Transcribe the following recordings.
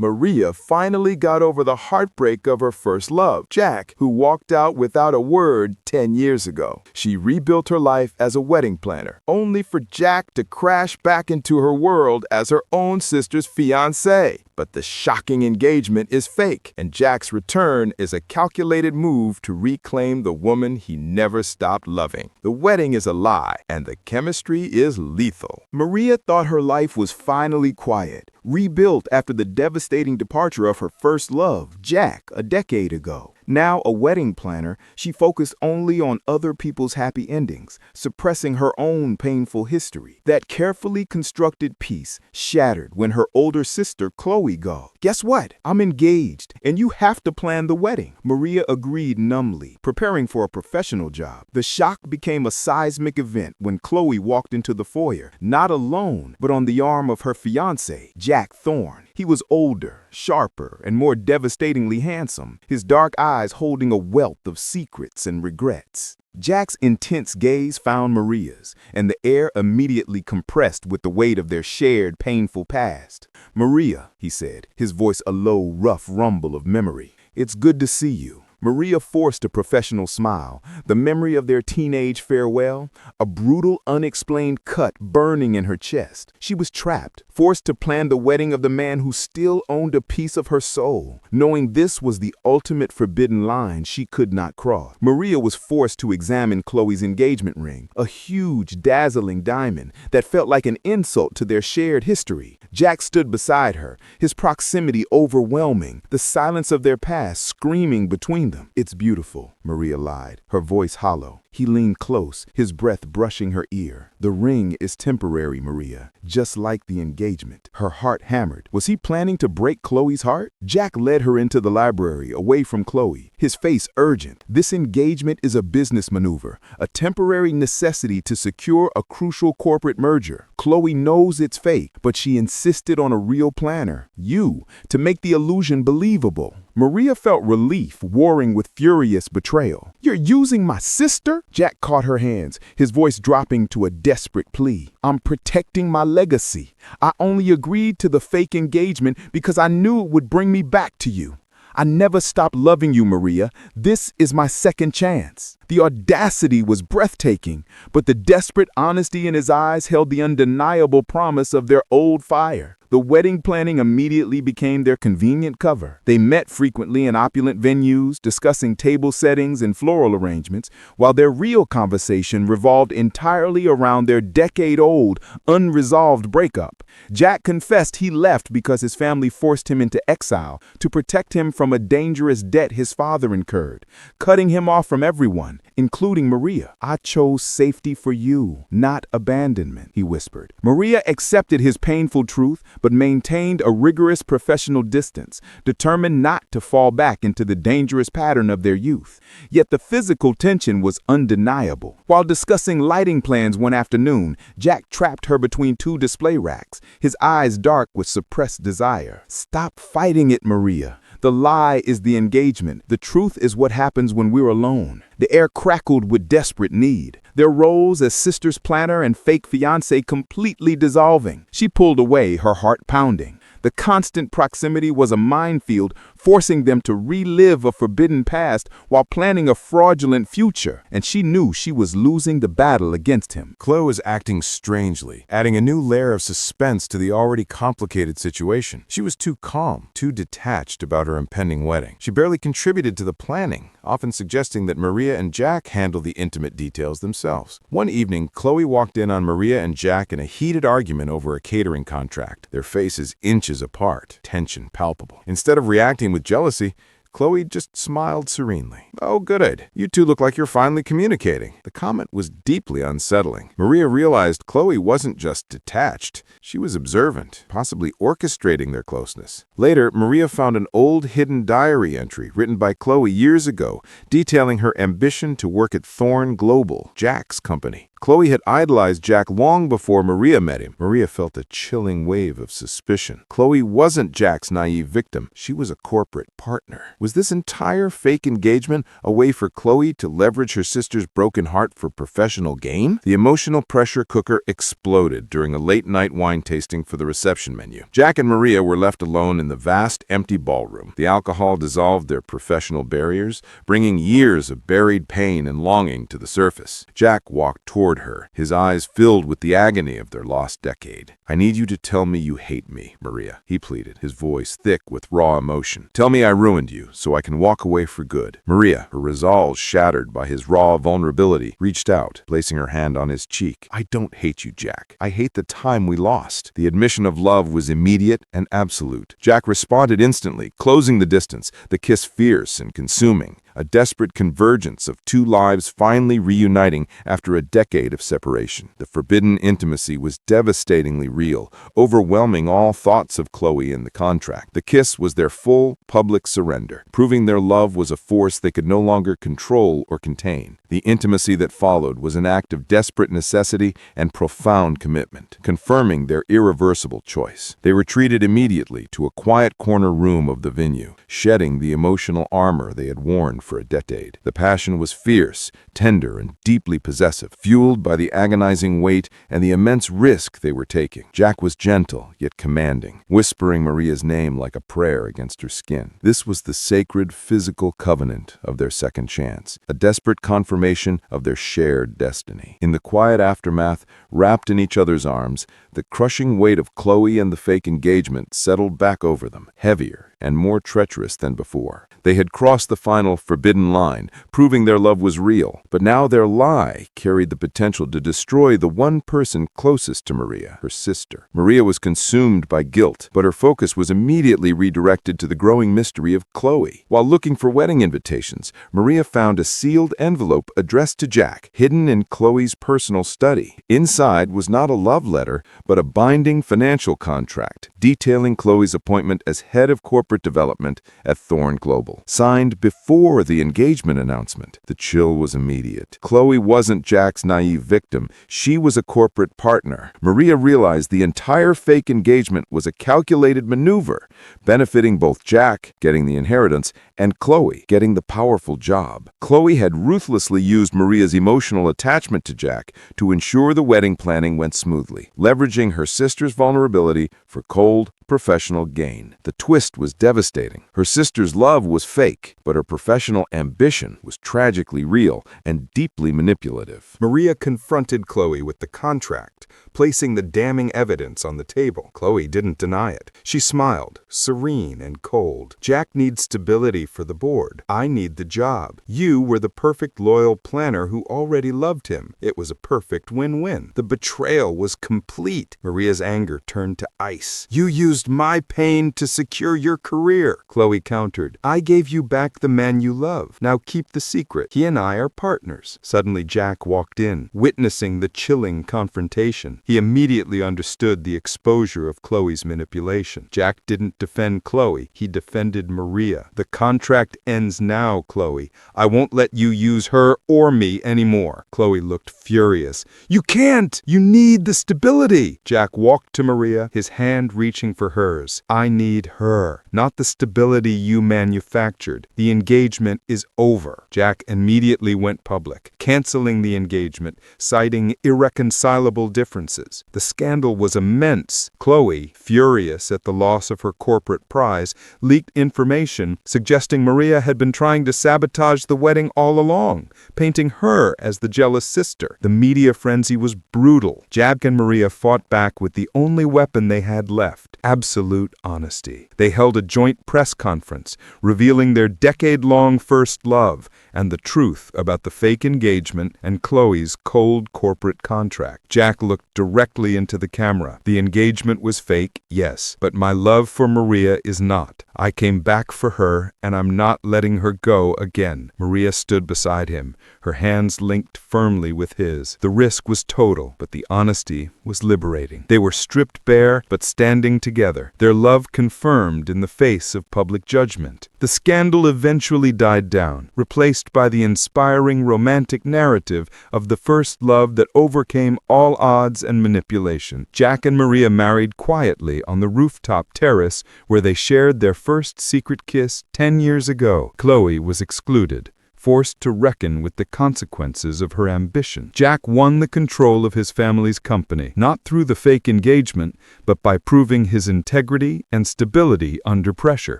Maria finally got over the heartbreak of her first love, Jack, who walked out without a word 10 years ago. She rebuilt her life as a wedding planner, only for Jack to crash back into her world as her own sister's fiancé. But the shocking engagement is fake, and Jack's return is a calculated move to reclaim the woman he never stopped loving. The wedding is a lie, and the chemistry is lethal. Maria thought her life was finally quiet, rebuilt after the devastating departure of her first love, Jack, a decade ago. Now a wedding planner, she focused only on other people's happy endings, suppressing her own painful history. That carefully constructed peace shattered when her older sister, Chloe, called. "Guess what? I'm engaged, and you have to plan the wedding." Maria agreed numbly, preparing for a professional job. The shock became a seismic event when Chloe walked into the foyer, not alone, but on the arm of her fiancé, Jack Thorne. He was older, sharper, and more devastatingly handsome, his dark eyes holding a wealth of secrets and regrets. Jack's intense gaze found Maria's, and the air immediately compressed with the weight of their shared painful past. "Maria," he said, his voice a low, rough rumble of memory, "it's good to see you." Maria forced a professional smile, the memory of their teenage farewell, a brutal, unexplained cut burning in her chest. She was trapped, forced to plan the wedding of the man who still owned a piece of her soul, knowing this was the ultimate forbidden line she could not cross. Maria was forced to examine Chloe's engagement ring, a huge, dazzling diamond that felt like an insult to their shared history. Jack stood beside her, his proximity overwhelming, the silence of their past screaming between them. "It's beautiful," Maria lied, her voice hollow. He leaned close, his breath brushing her ear. "The ring is temporary, Maria, just like the engagement." Her heart hammered. Was he planning to break Chloe's heart? Jack led her into the library, away from Chloe, his face urgent. "This engagement is a business maneuver, a temporary necessity to secure a crucial corporate merger. Chloe knows it's fake, but she insisted on a real planner, you, to make the illusion believable." Maria felt relief warring with furious betrayal. "You're using my sister?" Jack caught her hands, his voice dropping to a desperate plea. "I'm protecting my legacy. I only agreed to the fake engagement because I knew it would bring me back to you. I never stopped loving you, Maria. This is my second chance." The audacity was breathtaking, but the desperate honesty in his eyes held the undeniable promise of their old fire. The wedding planning immediately became their convenient cover. They met frequently in opulent venues, discussing table settings and floral arrangements, while their real conversation revolved entirely around their decade-old, unresolved breakup. Jack confessed he left because his family forced him into exile to protect him from a dangerous debt his father incurred, cutting him off from everyone, including Maria. "I chose safety for you, not abandonment," he whispered. Maria accepted his painful truth, but maintained a rigorous professional distance, determined not to fall back into the dangerous pattern of their youth. Yet the physical tension was undeniable. While discussing lighting plans one afternoon, Jack trapped her between two display racks, his eyes dark with suppressed desire. "Stop fighting it, Maria. The lie is the engagement. The truth is what happens when we're alone." The air crackled with desperate need, their roles as sister's planner and fake fiancé completely dissolving. She pulled away, her heart pounding. The constant proximity was a minefield, forcing them to relive a forbidden past while planning a fraudulent future, and she knew she was losing the battle against him. Chloe was acting strangely, adding a new layer of suspense to the already complicated situation. She was too calm, too detached about her impending wedding. She barely contributed to the planning, often suggesting that Maria and Jack handle the intimate details themselves. One evening, Chloe walked in on Maria and Jack in a heated argument over a catering contract, their faces inches apart, tension palpable. Instead of reacting with jealousy, Chloe just smiled serenely. "Oh, good. You two look like you're finally communicating." The comment was deeply unsettling. Maria realized Chloe wasn't just detached. She was observant, possibly orchestrating their closeness. Later, Maria found an old hidden diary entry written by Chloe years ago, detailing her ambition to work at Thorne Global, Jack's company. Chloe had idolized Jack long before Maria met him. Maria felt a chilling wave of suspicion. Chloe wasn't Jack's naive victim. She was a corporate partner. Was this entire fake engagement a way for Chloe to leverage her sister's broken heart for professional gain? The emotional pressure cooker exploded during a late-night wine tasting for the reception menu. Jack and Maria were left alone in the vast, empty ballroom. The alcohol dissolved their professional barriers, bringing years of buried pain and longing to the surface. Jack walked toward her, his eyes filled with the agony of their lost decade. "I need you to tell me you hate me, Maria," he pleaded, his voice thick with raw emotion. "Tell me I ruined you, so I can walk away for good." Maria, her resolve shattered by his raw vulnerability, reached out, placing her hand on his cheek. "I don't hate you, Jack. I hate the time we lost." The admission of love was immediate and absolute. Jack responded instantly, closing the distance, the kiss fierce and consuming. A desperate convergence of two lives finally reuniting after a decade of separation. The forbidden intimacy was devastatingly real, overwhelming all thoughts of Chloe and the contract. The kiss was their full, public surrender, proving their love was a force they could no longer control or contain. The intimacy that followed was an act of desperate necessity and profound commitment, confirming their irreversible choice. They retreated immediately to a quiet corner room of the venue, shedding the emotional armor they had worn for a decade. The passion was fierce, tender, and deeply possessive, fueled by the agonizing weight and the immense risk they were taking. Jack was gentle, yet commanding, whispering Maria's name like a prayer against her skin. This was the sacred physical covenant of their second chance, a desperate confirmation of their shared destiny. In the quiet aftermath, wrapped in each other's arms, the crushing weight of Chloe and the fake engagement settled back over them, heavier and more treacherous than before. They had crossed the final forbidden line, proving their love was real. But now their lie carried the potential to destroy the one person closest to Maria, her sister. Maria was consumed by guilt, but her focus was immediately redirected to the growing mystery of Chloe. While looking for wedding invitations, Maria found a sealed envelope addressed to Jack, hidden in Chloe's personal study. Inside was not a love letter, but a binding financial contract detailing Chloe's appointment as head of corporate development at Thorn Global, signed before the engagement announcement. The chill was immediate. Chloe wasn't Jack's naive victim. She was a corporate partner. Maria realized the entire fake engagement was a calculated maneuver, benefiting both Jack, getting the inheritance, and Chloe, getting the powerful job. Chloe had ruthlessly used Maria's emotional attachment to Jack to ensure the wedding planning went smoothly, leveraging her sister's vulnerability for cold, professional gain. The twist was devastating. Her sister's love was fake, but her professional ambition was tragically real and deeply manipulative. Maria confronted Chloe with the contract, placing the damning evidence on the table. Chloe didn't deny it. She smiled, serene and cold. "Jack needs stability for the board. I need the job. You were the perfect loyal planner who already loved him. It was a perfect win-win." The betrayal was complete. Maria's anger turned to ice. "You used my pain to secure your career," Chloe countered. "I gave you back the man you love. Now keep the secret. He and I are partners." Suddenly Jack walked in, witnessing the chilling confrontation. He immediately understood the exposure of Chloe's manipulation. Jack didn't defend Chloe, he defended Maria. "The contract ends now, Chloe. I won't let you use her or me anymore." Chloe looked furious. "You can't! You need the stability!" Jack walked to Maria, his hand reaching for hers. "I need her, not the stability you manufactured. The engagement is over." Jack immediately went public, canceling the engagement, citing irreconcilable differences. The scandal was immense. Chloe, furious at the loss of her corporate prize, leaked information suggesting Maria had been trying to sabotage the wedding all along, painting her as the jealous sister. The media frenzy was brutal. Jack and Maria fought back with the only weapon they had left: absolute honesty. They held a joint press conference, revealing their decade-long first love and the truth about the fake engagement and Chloe's cold corporate contract. Jack looked directly into the camera. "The engagement was fake, yes, but my love for Maria is not. I came back for her, and I'm not letting her go again." Maria stood beside him, her hands linked firmly with his. The risk was total, but the honesty was liberating. They were stripped bare, but standing together together, their love confirmed in the face of public judgment. The scandal eventually died down, replaced by the inspiring romantic narrative of the first love that overcame all odds and manipulation. Jack and Maria married quietly on the rooftop terrace where they shared their first secret kiss 10 years ago. Chloe was excluded, forced to reckon with the consequences of her ambition. Jack won the control of his family's company, not through the fake engagement, but by proving his integrity and stability under pressure.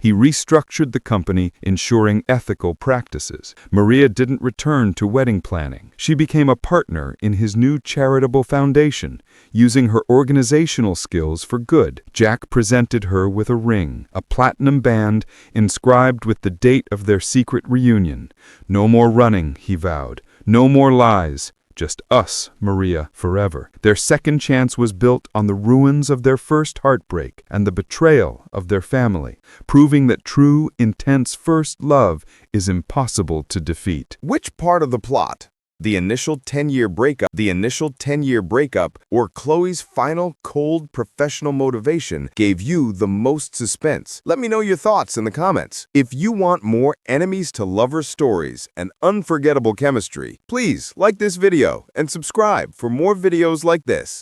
He restructured the company, ensuring ethical practices. Maria didn't return to wedding planning. She became a partner in his new charitable foundation, using her organizational skills for good. Jack presented her with a ring, a platinum band inscribed with the date of their secret reunion. No more running, he vowed. No more lies. Just us, Maria, forever. Their second chance was built on the ruins of their first heartbreak and the betrayal of their family, proving that true, intense first love is impossible to defeat. Which part of the plot? The initial 10-year breakup, or Chloe's final cold professional motivation gave you the most suspense? Let me know your thoughts in the comments. If you want more enemies to lovers stories and unforgettable chemistry, please like this video and subscribe for more videos like this.